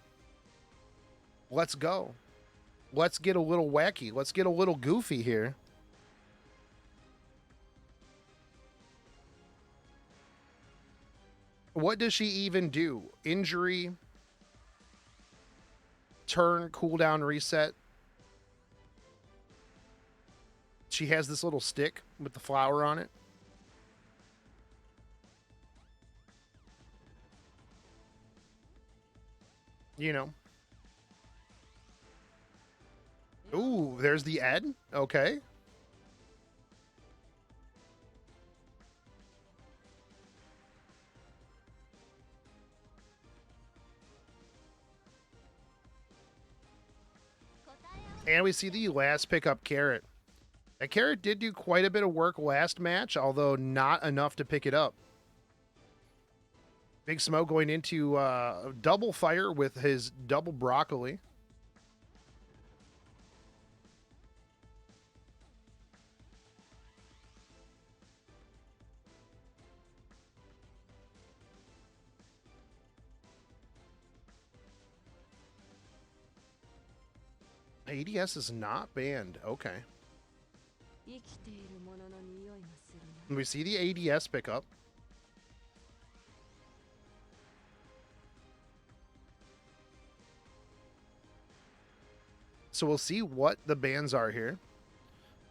Let's go. Let's get a little wacky. Let's get a little goofy here. What does she even do? Injury, turn, cooldown, reset. She has this little stick with the flower on it. You know. Ooh, there's the Ed. Okay. And we see the last pickup Carrot. That Carrot did do quite a bit of work last match, although not enough to pick it up. Big Smo going into double fire with his double broccoli. ADS is not banned. Okay. We see the ADS pickup. So we'll see what the bans are here.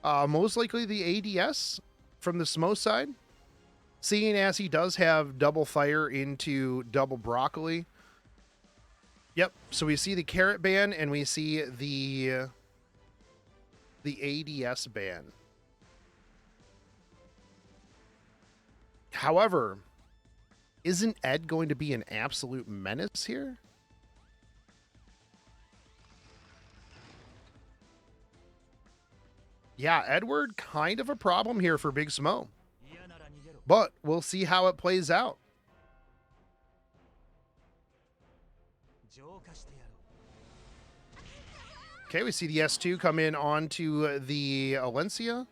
Most likely the ADS from the Smo side. Seeing as he does have double fire into double broccoli. Yep, so we see the Carrot ban and we see the ADS ban. However, isn't Ed going to be an absolute menace here? Yeah, Edward, kind of a problem here for Big Smo. But we'll see how it plays out. Okay, we see the S2 come in onto the Alencia.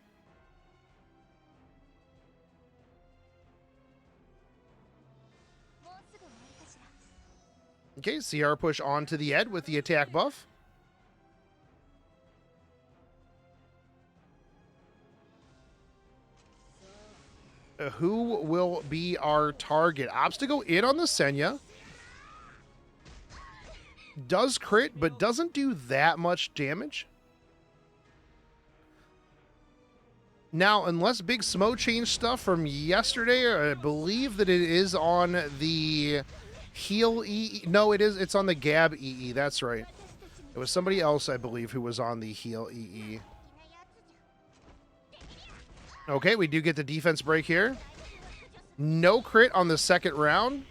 Okay, CR push onto the Ed with the attack buff. Who will be our target? Obstacle in on the Senya. Does crit, but doesn't do that much damage. Now, unless Big Smo changed stuff from yesterday, I believe that it is on the heal EE. No, it is. It's on the Gab EE. That's right. It was somebody else, I believe, who was on the heal EE. Okay, we do get the defense break here. No crit on the second round.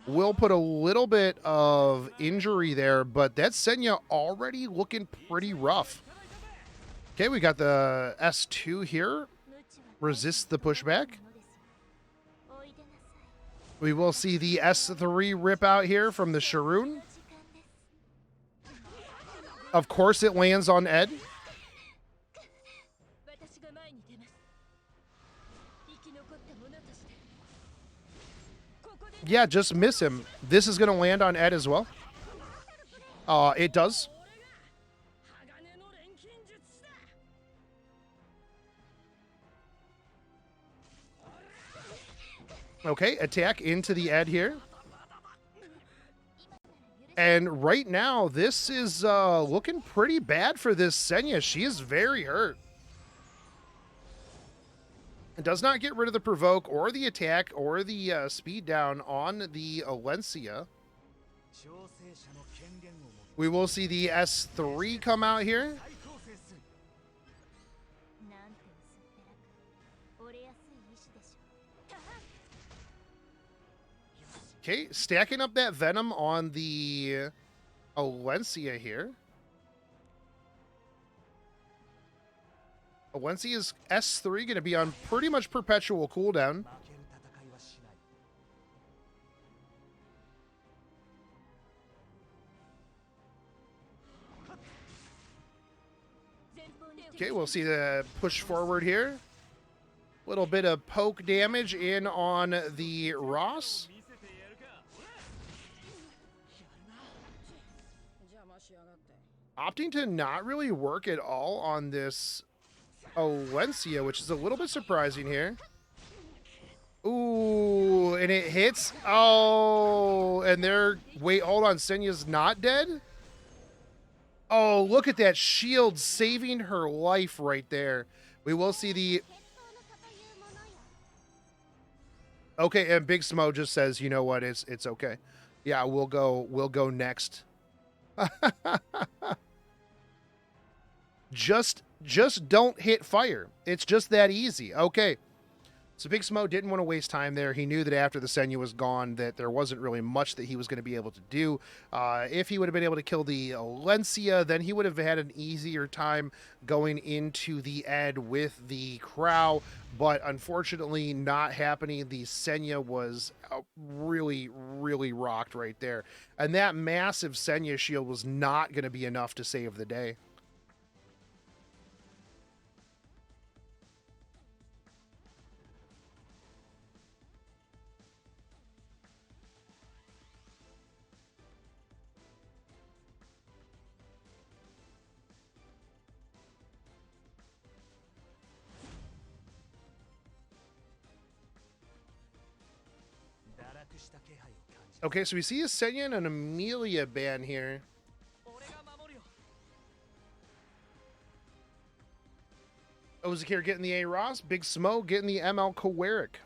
Will put a little bit of injury there, but that Senya already looking pretty rough. Okay, we got the S2 here. Resist the pushback. We will see the S3 rip out here from the Sharoon. Of course it lands on Ed. Yeah, just miss him. This is going to land on Ed as well. It does. Okay, attack into the Ed here. And right now, this is looking pretty bad for this Senya. She is very hurt. It does not get rid of the provoke or the attack or the speed down on the Alencia. We will see the S3 come out here. Okay, stacking up that Venom on the Alencia here. Alencia's S3 going to be on pretty much perpetual cooldown. Okay, we'll see the push forward here. Little bit of poke damage in on the Ross. Opting to not really work at all on this Olencia, which is a little bit surprising here. Ooh, and it hits. Oh, and they're... Wait, hold on. Senya's not dead? Oh, look at that shield saving her life right there. We will see the... Okay, and Big Smo just says, you know what, it's okay. Yeah, we'll go next. Just don't hit fire. It's just that easy. Okay. So Big Smo didn't want to waste time there. He knew that after the Senya was gone that there wasn't really much that he was going to be able to do. If he would have been able to kill the Olencia, then he would have had an easier time going into the Ed with the Crow. But unfortunately, not happening. The Senya was really, really rocked right there. And that massive Senya shield was not going to be enough to save the day. Okay, so we see a Senya and an Amelia ban here. Ozakir getting the A Ross, Big Smo getting the ML Kowaric.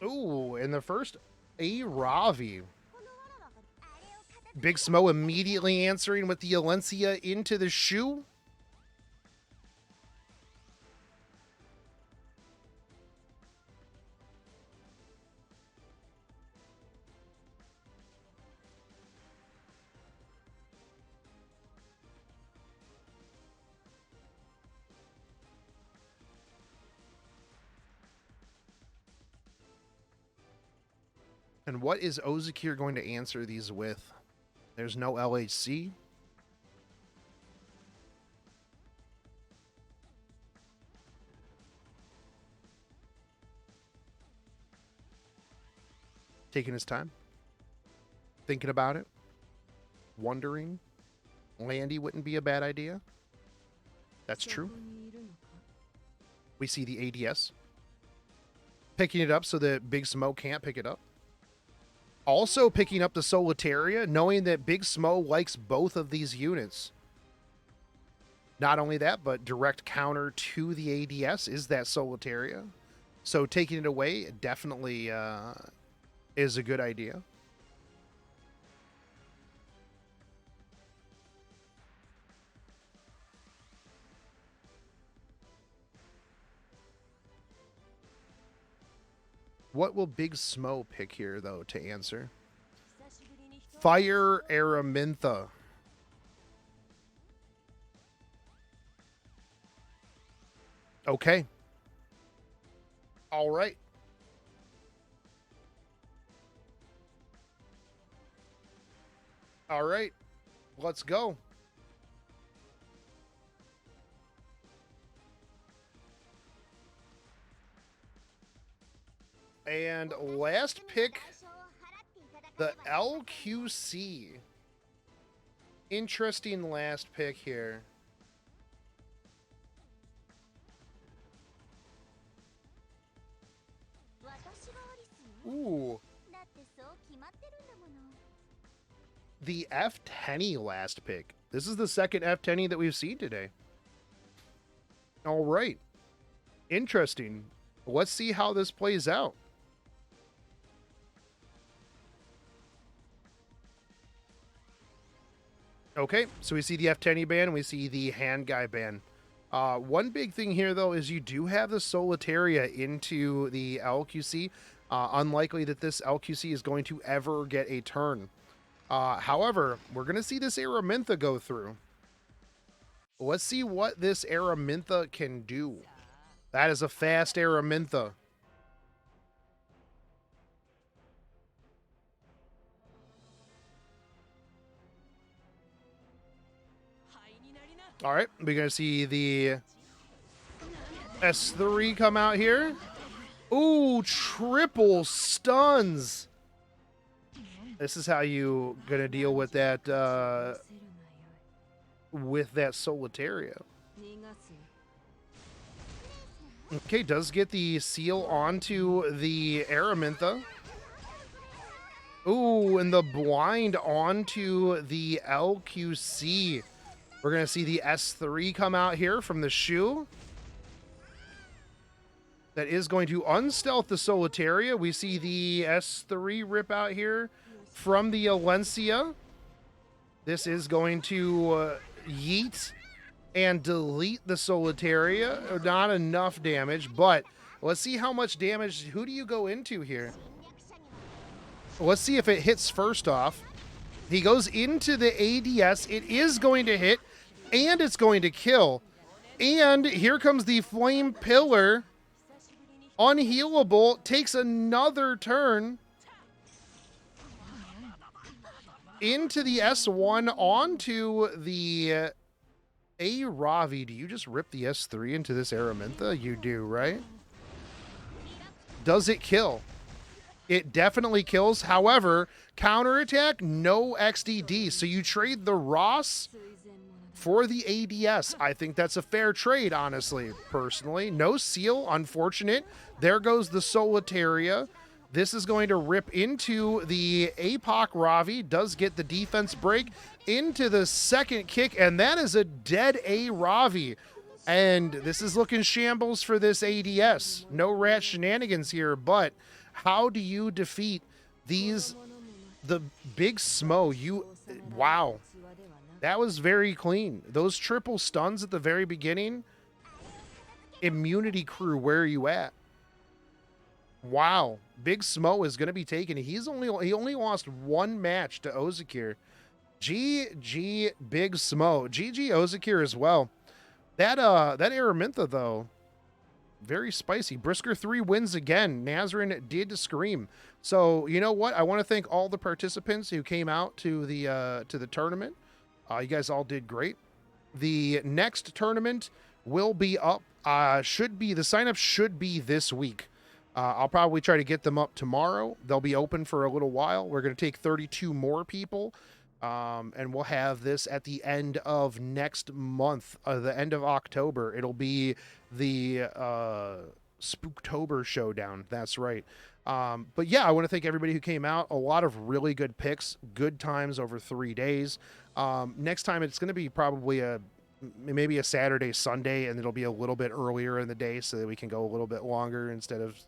Ooh, and the first A Ravi. Big Smo immediately answering with the Olencia into the shoe. And what is Ozakir going to answer these with? There's no LHC. Taking his time. Thinking about it. Wondering. Landy wouldn't be a bad idea. That's true. We see the ADS. Picking it up so that Big Smo can't pick it up. Also picking up the Solitaria, knowing that Big Smo likes both of these units. Not only that, but direct counter to the ADS is that Solitaria. So taking it away definitely is a good idea. What will Big Smo pick here, though, to answer? Fire Araminta. Okay. All right. All right. Let's go. And last pick, the LQC. Interesting last pick here. Ooh. The F10 last pick. This is the second F10 that we've seen today. All right. Interesting. Let's see how this plays out. Okay, so we see the F10 ban, and we see the hand guy ban. One big thing here, though, is you do have the Solitaria into the LQC. Unlikely that this LQC is going to ever get a turn. However, we're going to see this Araminta go through. Let's see what this Araminta can do. That is a fast Araminta. All right, we're going to see the S3 come out here. Ooh, triple stuns. This is how you going to deal with that Solitario. Okay, does get the seal onto the Araminta. Ooh, and the blind onto the LQC. We're going to see the S3 come out here from the shoe. That is going to unstealth the Solitaria. We see the S3 rip out here from the Alencia. This is going to yeet and delete the Solitaria. Not enough damage, but let's see how much damage. Who do you go into here? Let's see if it hits first off. He goes into the ADS. It is going to hit, and it's going to kill. And here comes the Flame Pillar. Unhealable, takes another turn into the S1 onto the A Ravi. Do you just rip the S3 into this Araminta? You do, right? Does it kill? It definitely kills. However, counterattack, no XDD. So you trade the Ross for the ADS. I think that's a fair trade, honestly, personally. No seal, unfortunate. There goes the Solitaria. This is going to rip into the APOC Ravi. Does get the defense break into the second kick, and that is a dead A Ravi. And this is looking shambles for this ADS. No rat shenanigans here, but how do you defeat these, the big Smo? Wow. That was very clean. Those triple stuns at the very beginning. Immunity crew, where are you at? Wow. Big Smo is going to be taken. He only lost one match to Ozakir. GG Big Smo. GG Ozakir as well. That Araminta though, very spicy. Brisker 3 wins again. Nazrin did scream. So, you know what? I want to thank all the participants who came out to the tournament. You guys all did great. The next tournament will be up. The sign-up should be this week. I'll probably try to get them up tomorrow. They'll be open for a little while. We're going to take 32 more people. And we'll have this at the end of next month, the end of October. It'll be the Spooktober Showdown. That's right. But yeah, I want to thank everybody who came out. A lot of really good picks, good times over 3 days. Next time it's going to be probably maybe a Saturday, Sunday, and it'll be a little bit earlier in the day so that we can go a little bit longer instead of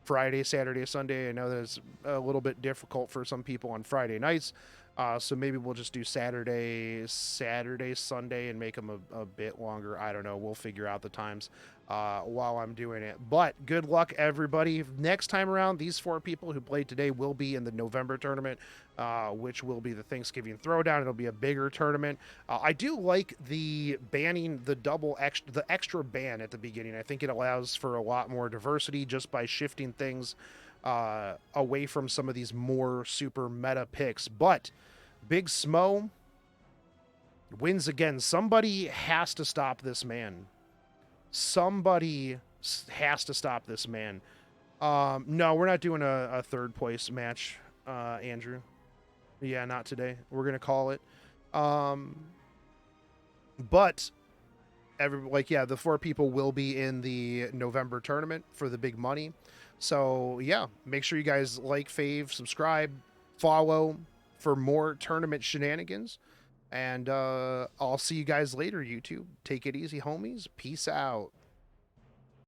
Friday, Saturday, Sunday. I know that it's a little bit difficult for some people on Friday nights. So maybe we'll just do Saturday, Sunday, and make them a bit longer. I don't know. We'll figure out the times while I'm doing it. But good luck, everybody. Next time around, these 4 people who played today will be in the November tournament, which will be the Thanksgiving Throwdown. It'll be a bigger tournament. I do like the banning the extra ban at the beginning. I think it allows for a lot more diversity just by shifting things away from some of these more super meta picks. But Big Smo wins again. Somebody has to stop this man. Somebody has to stop this man. No, we're not doing a third place match, Andrew. Yeah, not today. We're gonna call it. But the 4 people will be in the November tournament for the big money. So yeah, make sure you guys like, fave, subscribe, follow for more tournament shenanigans. And I'll see you guys later, YouTube. Take it easy, homies. Peace out.